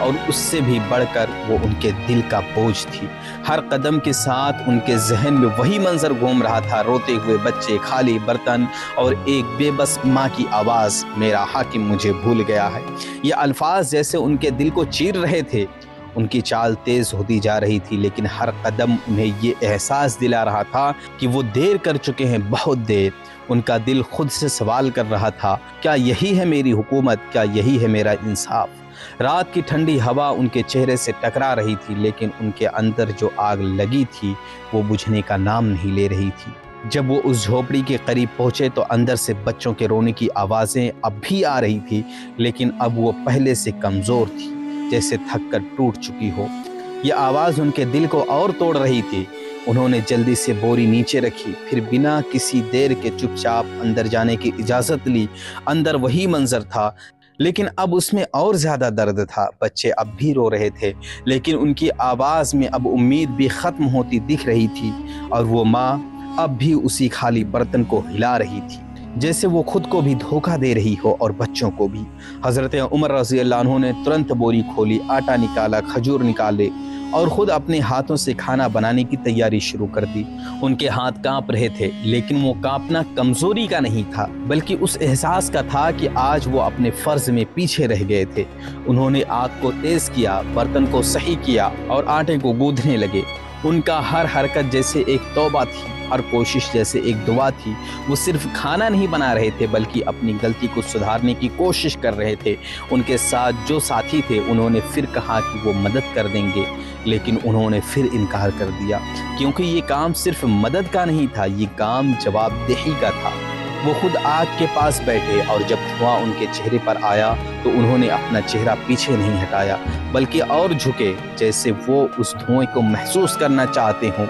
اور اس سے بھی بڑھ کر وہ ان کے دل کا بوجھ تھی۔ ہر قدم کے ساتھ ان کے ذہن میں وہی منظر گھوم رہا تھا، روتے ہوئے بچے، خالی برتن اور ایک بے بس ماں کی آواز، میرا حاکم مجھے بھول گیا ہے۔ یہ الفاظ جیسے ان کے دل کو چیر رہے تھے۔ ان کی چال تیز ہوتی جا رہی تھی، لیکن ہر قدم انہیں یہ احساس دلا رہا تھا کہ وہ دیر کر چکے ہیں، بہت دیر۔ ان کا دل خود سے سوال کر رہا تھا، کیا یہی ہے میری حکومت؟ کیا یہی ہے میرا انصاف؟ رات کی ٹھنڈی ہوا ان کے چہرے سے ٹکرا رہی تھی، لیکن ان کے اندر جو آگ لگی تھی وہ بجھنے کا نام نہیں لے رہی تھی۔ جب وہ اس جھوپڑی کے قریب پہنچے تو اندر سے بچوں کے رونے کی آوازیں اب بھی آ رہی تھی، لیکن اب وہ پہلے سے کمزور تھی، جیسے تھک کر ٹوٹ چکی ہو۔ یہ آواز ان کے دل کو اور توڑ رہی تھی۔ انہوں نے جلدی سے بوری نیچے رکھی، پھر بنا کسی دیر کے چپ چاپ اندر جانے کی اجازت لی۔ اندر وہی منظر تھا، لیکن اب اس میں اور زیادہ درد تھا۔ بچے اب بھی رو رہے تھے، لیکن ان کی آواز میں اب امید بھی ختم ہوتی دکھ رہی تھی، اور وہ ماں اب بھی اسی خالی برتن کو ہلا رہی تھی، جیسے وہ خود کو بھی دھوکہ دے رہی ہو اور بچوں کو بھی۔ حضرت عمر رضی اللہ عنہ نے ترنت بوری کھولی، آٹا نکالا، کھجور نکالے اور خود اپنے ہاتھوں سے کھانا بنانے کی تیاری شروع کر دی۔ ان کے ہاتھ کانپ رہے تھے، لیکن وہ کانپنا کمزوری کا نہیں تھا، بلکہ اس احساس کا تھا کہ آج وہ اپنے فرض میں پیچھے رہ گئے تھے۔ انہوں نے آگ کو تیز کیا، برتن کو صحیح کیا اور آٹے کو گوندھنے لگے۔ ان کا ہر حرکت جیسے ایک توبہ تھی، ہر کوشش جیسے ایک دعا تھی۔ وہ صرف کھانا نہیں بنا رہے تھے، بلکہ اپنی غلطی کو سدھارنے کی کوشش کر رہے تھے۔ ان کے ساتھ جو ساتھی تھے انہوں نے پھر کہا کہ وہ مدد کر دیں گے، لیکن انہوں نے پھر انکار کر دیا، کیونکہ یہ کام صرف مدد کا نہیں تھا، یہ کام جواب دہی کا تھا۔ وہ خود آگ کے پاس بیٹھے، اور جب دھواں ان کے چہرے پر آیا تو انہوں نے اپنا چہرہ پیچھے نہیں ہٹایا، بلکہ اور جھکے، جیسے وہ اس دھوئیں کو محسوس کرنا چاہتے ہوں،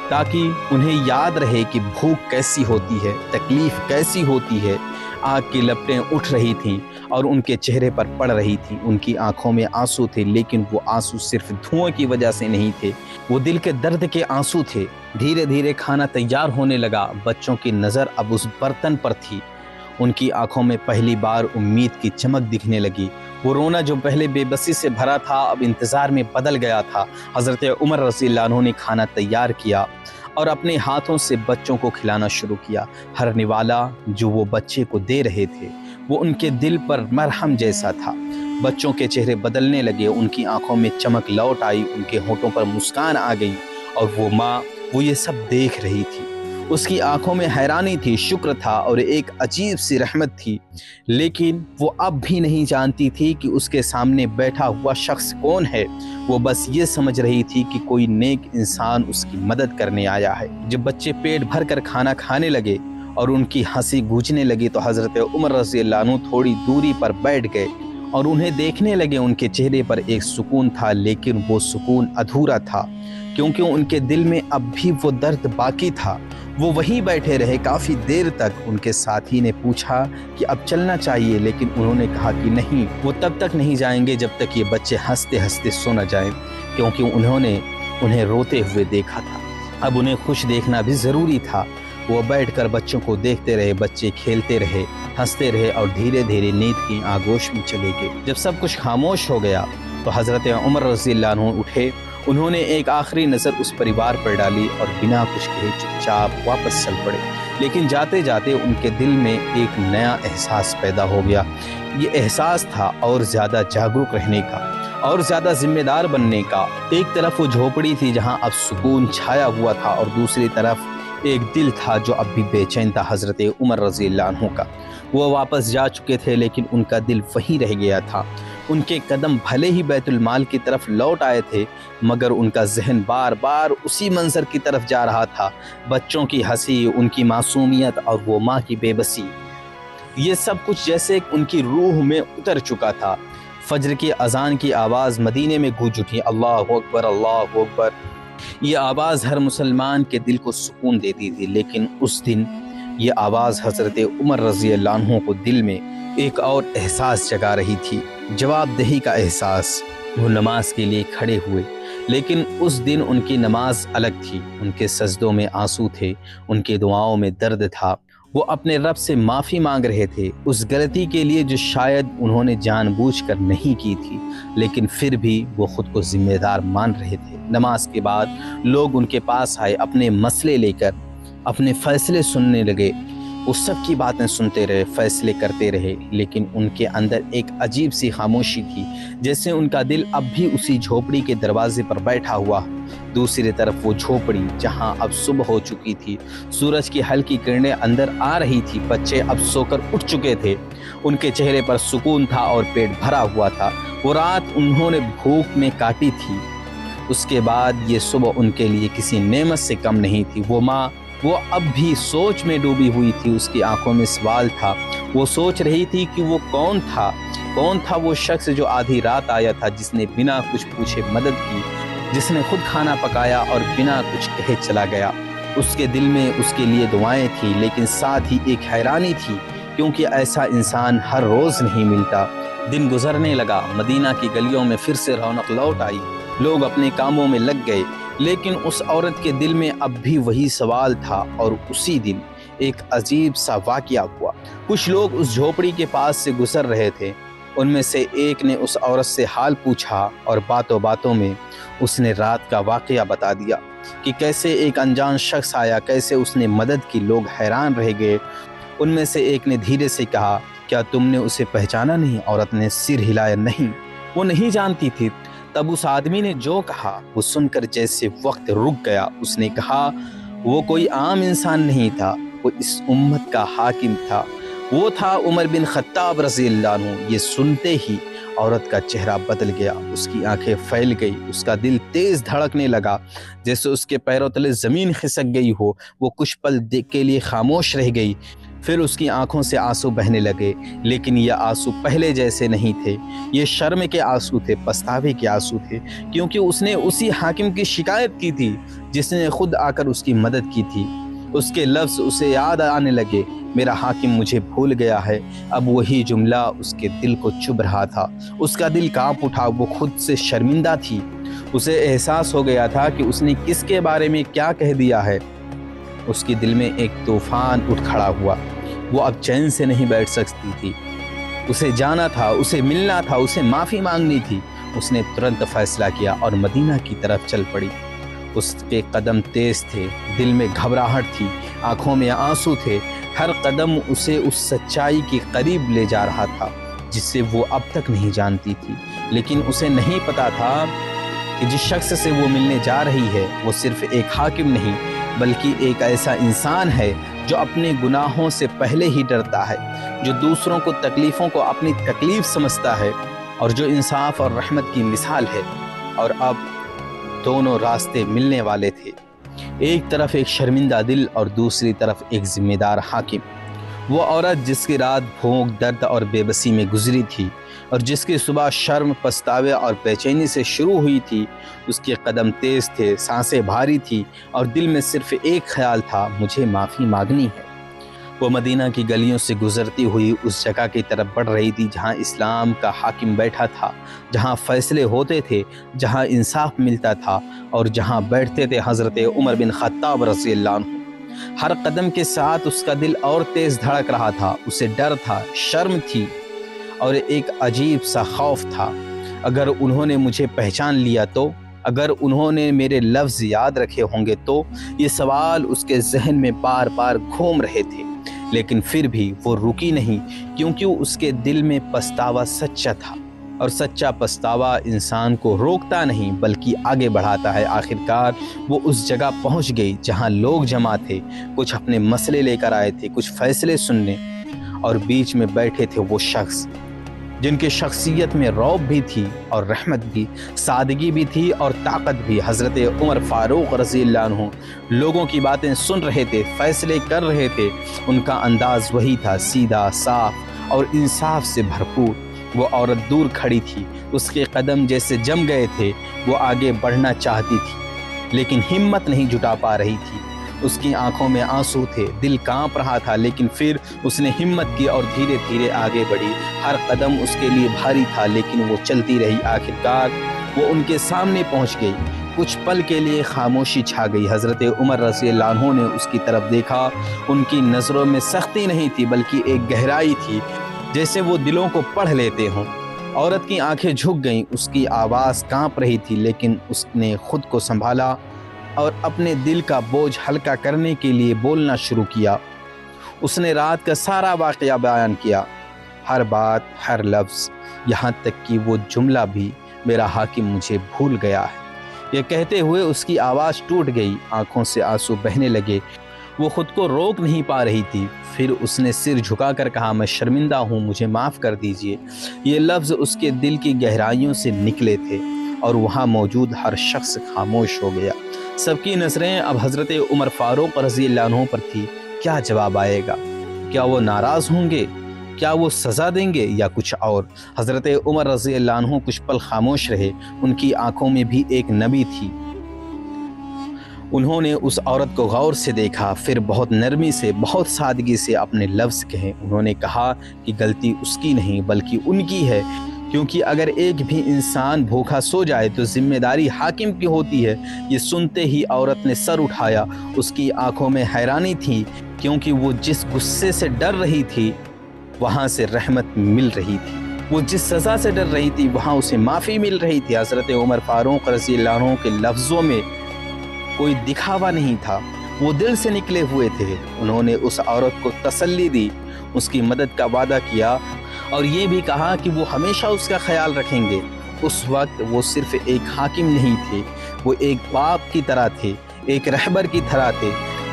تاکہ انہیں یاد رہے کہ بھوک کیسی ہوتی ہے، تکلیف کیسی ہوتی ہے۔ آگ کی لپٹیں اٹھ رہی تھیں اور ان کے چہرے پر پڑ رہی تھیں۔ ان کی آنکھوں میں آنسو تھے، لیکن وہ آنسو صرف دھوئیں کی وجہ سے نہیں تھے، وہ دل کے درد کے آنسو تھے۔ دھیرے دھیرے کھانا تیار ہونے لگا۔ بچوں کی نظر اب اس برتن پر تھی۔ ان کی آنکھوں میں پہلی بار امید کی چمک دکھنے لگی۔ وہ رونا جو پہلے بے بسی سے بھرا تھا اب انتظار میں بدل گیا تھا۔ حضرت عمر رضی اللہ عنہ نے کھانا تیار کیا اور اپنے ہاتھوں سے بچوں کو کھلانا شروع کیا۔ ہر نوالا جو وہ بچے کو دے رہے تھے وہ ان کے دل پر مرہم جیسا تھا۔ بچوں کے چہرے بدلنے لگے، ان کی آنکھوں میں چمک لوٹ آئی، ان کے ہونٹوں پر مسکان آ گئی، اور وہ ماں وہ یہ سب دیکھ رہی تھی۔ اس کی آنکھوں میں حیرانی تھی، شکر تھا اور ایک عجیب سی رحمت تھی، لیکن وہ اب بھی نہیں جانتی تھی کہ اس کے سامنے بیٹھا ہوا شخص کون ہے۔ وہ بس یہ سمجھ رہی تھی کہ کوئی نیک انسان اس کی مدد کرنے آیا ہے۔ جب بچے پیٹ بھر کر کھانا کھانے لگے اور ان کی ہنسی گونجنے لگی تو حضرت عمر رضی اللہ عنہ تھوڑی دوری پر بیٹھ گئے اور انہیں دیکھنے لگے۔ ان کے چہرے پر ایک سکون تھا، لیکن وہ سکون ادھورا تھا، کیونکہ ان کے دل میں اب بھی وہ درد باقی تھا۔ وہ وہیں بیٹھے رہے کافی دیر تک۔ ان کے ساتھی نے پوچھا کہ اب چلنا چاہیے، لیکن انہوں نے کہا کہ نہیں، وہ تب تک نہیں جائیں گے جب تک یہ بچے ہنستے ہنستے سو نہ جائیں، کیونکہ انہوں نے انہیں روتے ہوئے دیکھا تھا۔ اب انہیں خوش دیکھنا بھی ضروری تھا۔ وہ بیٹھ کر بچوں کو دیکھتے رہے، بچے کھیلتے رہے، ہنستے رہے اور دھیرے دھیرے نیند کی آغوش میں چلے گئے۔ جب سب کچھ خاموش ہو گیا تو حضرت عمر رضی اللہ عنہ اٹھے۔ انہوں نے ایک آخری نظر اس پریوار پر ڈالی اور بنا کچھ کہے چپ چاپ واپس چل پڑے، لیکن جاتے جاتے ان کے دل میں ایک نیا احساس پیدا ہو گیا۔ یہ احساس تھا اور زیادہ جاگروک رہنے کا، اور زیادہ ذمہ دار بننے کا۔ ایک طرف وہ جھوپڑی تھی جہاں اب سکون چھایا ہوا تھا، اور دوسری طرف ایک دل تھا جو اب بھی بے چین تھا، حضرت عمر رضی اللہ عنہ کا۔ وہ واپس جا چکے تھے، لیکن ان کا دل وہیں رہ گیا تھا۔ ان کے قدم بھلے ہی بیت المال کی طرف لوٹ آئے تھے، مگر ان کا ذہن بار بار اسی منظر کی طرف جا رہا تھا۔ بچوں کی ہنسی، ان کی معصومیت اور وہ ماں کی بے بسی، یہ سب کچھ جیسے ان کی روح میں اتر چکا تھا۔ فجر کی اذان کی آواز مدینے میں گونج اٹھی، اللہ اکبر اللہ اکبر۔ یہ آواز ہر مسلمان کے دل کو سکون دیتی تھی، لیکن اس دن یہ آواز حضرت عمر رضی اللہ عنہ کو دل میں ایک اور احساس جگا رہی تھی، جواب دہی کا احساس۔ وہ نماز کے لیے کھڑے ہوئے، لیکن اس دن ان کی نماز الگ تھی۔ ان کے سجدوں میں آنسو تھے، ان کی دعاؤں میں درد تھا، وہ اپنے رب سے معافی مانگ رہے تھے اس غلطی کے لیے جو شاید انہوں نے جان بوجھ کر نہیں کی تھی، لیکن پھر بھی وہ خود کو ذمہ دار مان رہے تھے۔ نماز کے بعد لوگ ان کے پاس آئے، اپنے مسئلے لے کر اپنے فیصلے سننے لگے۔ وہ سب کی باتیں سنتے رہے، فیصلے کرتے رہے، لیکن ان کے اندر ایک عجیب سی خاموشی تھی، جیسے ان کا دل اب بھی اسی جھوپڑی کے دروازے پر بیٹھا ہوا۔ دوسری طرف وہ جھوپڑی جہاں اب صبح ہو چکی تھی، سورج کی ہلکی کرنیں اندر آ رہی تھی، بچے اب سو کر اٹھ چکے تھے، ان کے چہرے پر سکون تھا اور پیٹ بھرا ہوا تھا۔ وہ رات انہوں نے بھوک میں کاٹی تھی، اس کے بعد یہ صبح ان کے لیے کسی نعمت سے کم نہیں تھی۔ وہ ماں، وہ اب بھی سوچ میں ڈوبی ہوئی تھی، اس کی آنکھوں میں سوال تھا۔ وہ سوچ رہی تھی کہ وہ کون تھا وہ شخص جو آدھی رات آیا تھا، جس نے بنا کچھ پوچھے مدد کی، جس نے خود کھانا پکایا اور بنا کچھ کہے چلا گیا۔ اس کے دل میں اس کے لیے دعائیں تھیں، لیکن ساتھ ہی ایک حیرانی تھی، کیونکہ ایسا انسان ہر روز نہیں ملتا۔ دن گزرنے لگا، مدینہ کی گلیوں میں پھر سے رونق لوٹ آئی، لوگ اپنے کاموں میں لگ گئے، لیکن اس عورت کے دل میں اب بھی وہی سوال تھا۔ اور اسی دن ایک عجیب سا واقعہ ہوا۔ کچھ لوگ اس جھوپڑی کے پاس سے گزر رہے تھے، ان میں سے ایک نے اس عورت سے حال پوچھا اور باتوں باتوں میں اس نے رات کا واقعہ بتا دیا کہ کیسے ایک انجان شخص آیا، کیسے اس نے مدد کی۔ لوگ حیران رہ گئے۔ ان میں سے ایک نے دھیرے سے کہا، کیا تم نے اسے پہچانا نہیں؟ عورت نے سر ہلایا، نہیں، وہ نہیں جانتی تھی۔ تب اس آدمی نے جو کہا وہ سن کر جیسے وقت رک گیا۔ اس نے کہا، وہ کوئی عام انسان نہیں تھا، وہ اس امت کا حاکم تھا، وہ تھا عمر بن خطاب رضی اللہ عنہ۔ یہ سنتے ہی عورت کا چہرہ بدل گیا، اس کی آنکھیں پھیل گئی، اس کا دل تیز دھڑکنے لگا، جیسے اس کے پیروں تلے زمین کھسک گئی ہو۔ وہ کچھ پل کے لیے خاموش رہ گئی، پھر اس کی آنکھوں سے آنسو بہنے لگے، لیکن یہ آنسو پہلے جیسے نہیں تھے۔ یہ شرم کے آنسو تھے، پچھتاوے کے آنسو تھے، کیونکہ اس نے اسی حاکم کی شکایت کی تھی جس نے خود آ کر اس کی مدد کی تھی۔ اس کے لفظ اسے یاد آنے لگے، میرا حاکم مجھے بھول گیا ہے۔ اب وہی جملہ اس کے دل کو چبھ رہا تھا، اس کا دل کانپ اٹھا، وہ خود سے شرمندہ تھی۔ اسے احساس ہو گیا تھا کہ اس نے کس کے بارے میں کیا کہہ دیا ہے۔ اس کے دل میں ایک طوفان اٹھ کھڑا ہوا، وہ اب چین سے نہیں بیٹھ سکتی تھی۔ اسے جانا تھا، اسے ملنا تھا، اسے معافی مانگنی تھی۔ اس نے ترنت فیصلہ کیا اور مدینہ کی طرف چل پڑی۔ اس کے قدم تیز تھے، دل میں گھبراہٹ تھی، آنکھوں میں آنسو تھے۔ ہر قدم اسے اس سچائی کے قریب لے جا رہا تھا جسے وہ اب تک نہیں جانتی تھی، لیکن اسے نہیں پتا تھا کہ جس شخص سے وہ ملنے جا رہی ہے وہ صرف ایک حاکم نہیں، بلکہ ایک ایسا انسان ہے جو اپنے گناہوں سے پہلے ہی ڈرتا ہے، جو دوسروں کو تکلیفوں کو اپنی تکلیف سمجھتا ہے، اور جو انصاف اور رحمت کی مثال ہے۔ اور اب دونوں راستے ملنے والے تھے، ایک طرف ایک شرمندہ دل اور دوسری طرف ایک ذمہ دار حاکم۔ وہ عورت جس کی رات بھوک، درد اور بے بسی میں گزری تھی، اور جس کی صبح شرم، پچھتاوے اور بے چینی سے شروع ہوئی تھی، اس کے قدم تیز تھے، سانسیں بھاری تھی، اور دل میں صرف ایک خیال تھا، مجھے معافی مانگنی ہے۔ وہ مدینہ کی گلیوں سے گزرتی ہوئی اس جگہ کی طرف بڑھ رہی تھی جہاں اسلام کا حاکم بیٹھا تھا، جہاں فیصلے ہوتے تھے، جہاں انصاف ملتا تھا، اور جہاں بیٹھتے تھے حضرت عمر بن خطاب رضی اللہ عنہ۔ ہر قدم کے ساتھ اس کا دل اور تیز دھڑک رہا تھا، اسے ڈر تھا، شرم تھی، اور ایک عجیب سا خوف تھا۔ اگر انہوں نے مجھے پہچان لیا تو، اگر انہوں نے میرے لفظ یاد رکھے ہوں گے تو، یہ سوال اس کے ذہن میں بار بار گھوم رہے تھے، لیکن پھر بھی وہ رکی نہیں، کیونکہ اس کے دل میں پچھتاوا سچا تھا، اور سچا پچھتاوا انسان کو روکتا نہیں بلکہ آگے بڑھاتا ہے۔ آخرکار وہ اس جگہ پہنچ گئی جہاں لوگ جمع تھے، کچھ اپنے مسئلے لے کر آئے تھے، کچھ فیصلے سننے، اور بیچ میں بیٹھے تھے وہ شخص جن کی شخصیت میں رعب بھی تھی اور رحمت بھی، سادگی بھی تھی اور طاقت بھی، حضرت عمر فاروق رضی اللہ عنہ۔ لوگوں کی باتیں سن رہے تھے، فیصلے کر رہے تھے، ان کا انداز وہی تھا، سیدھا، صاف اور انصاف سے بھرپور۔ وہ عورت دور کھڑی تھی، اس کے قدم جیسے جم گئے تھے، وہ آگے بڑھنا چاہتی تھی لیکن ہمت نہیں جٹا پا رہی تھی۔ اس کی آنکھوں میں آنسو تھے، دل کانپ رہا تھا، لیکن پھر اس نے ہمت کی اور دھیرے دھیرے آگے بڑھی۔ ہر قدم اس کے لیے بھاری تھا لیکن وہ چلتی رہی۔ آخرکار وہ ان کے سامنے پہنچ گئی۔ کچھ پل کے لیے خاموشی چھا گئی۔ حضرت عمر رضی اللہ عنہ نے اس کی طرف دیکھا۔ ان کی نظروں میں سختی نہیں تھی بلکہ ایک گہرائی تھی، جیسے وہ دلوں کو پڑھ لیتے ہوں۔ عورت کی آنکھیں جھک گئیں، اس کی آواز کانپ رہی تھی، لیکن اس نے خود کو سنبھالا اور اپنے دل کا بوجھ ہلکا کرنے کے لیے بولنا شروع کیا۔ اس نے رات کا سارا واقعہ بیان کیا، ہر بات، ہر لفظ، یہاں تک کہ وہ جملہ بھی میرا حاکم مجھے بھول گیا ہے۔ یہ کہتے ہوئے اس کی آواز ٹوٹ گئی، آنکھوں سے آنسو بہنے لگے، وہ خود کو روک نہیں پا رہی تھی۔ پھر اس نے سر جھکا کر کہا، میں شرمندہ ہوں، مجھے معاف کر دیجئے۔ یہ لفظ اس کے دل کی گہرائیوں سے نکلے تھے اور وہاں موجود ہر شخص خاموش ہو گیا۔ سب کی نظریں اب حضرت عمر فاروق رضی اللہ عنہ پر تھی۔ کیا جواب آئے گا؟ کیا وہ ناراض ہوں گے؟ کیا وہ سزا دیں گے یا کچھ اور؟ حضرت عمر رضی اللہ عنہ کچھ پل خاموش رہے، ان کی آنکھوں میں بھی ایک نمی تھی۔ انہوں نے اس عورت کو غور سے دیکھا، پھر بہت نرمی سے، بہت سادگی سے اپنے لفظ کہے۔ انہوں نے کہا کہ غلطی اس کی نہیں بلکہ ان کی ہے، کیونکہ اگر ایک بھی انسان بھوکا سو جائے تو ذمہ داری حاکم کی ہوتی ہے۔ یہ سنتے ہی عورت نے سر اٹھایا، اس کی آنکھوں میں حیرانی تھی، کیونکہ وہ جس غصے سے ڈر رہی تھی وہاں سے رحمت مل رہی تھی، وہ جس سزا سے ڈر رہی تھی وہاں اسے معافی مل رہی تھی۔ حضرت عمر فاروق رضی اللہ عنہ کے لفظوں میں کوئی دکھاوا نہیں تھا، وہ دل سے نکلے ہوئے تھے۔ انہوں نے اس عورت کو تسلی دی، اس کی مدد کا وعدہ کیا اور یہ بھی کہا کہ وہ ہمیشہ اس کا خیال رکھیں گے۔ اس وقت وہ صرف ایک حاکم نہیں تھے، وہ ایک باپ کی طرح تھے، ایک رہبر کی طرح تھے۔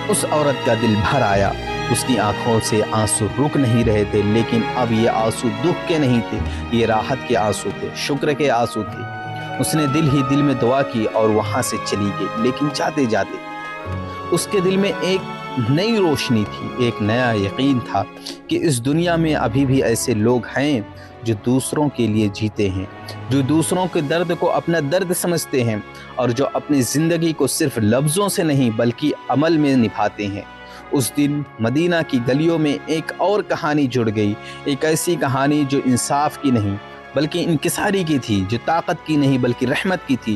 اس عورت کا دل بھر آیا، اس کی آنکھوں سے آنسو رک نہیں رہے تھے، لیکن اب یہ آنسو دکھ کے نہیں تھے، یہ راحت کے آنسو تھے، شکر کے آنسو تھے۔ اس نے دل ہی دل میں دعا کی اور وہاں سے چلی گئی، لیکن جاتے جاتے اس کے دل میں ایک نئی روشنی تھی، ایک نیا یقین تھا کہ اس دنیا میں ابھی بھی ایسے لوگ ہیں جو دوسروں کے لیے جیتے ہیں، جو دوسروں کے درد کو اپنا درد سمجھتے ہیں اور جو اپنی زندگی کو صرف لفظوں سے نہیں بلکہ عمل میں نبھاتے ہیں۔ اس دن مدینہ کی گلیوں میں ایک اور کہانی جڑ گئی، ایک ایسی کہانی جو انصاف کی نہیں بلکہ انکساری کی تھی، جو طاقت کی نہیں بلکہ رحمت کی تھی۔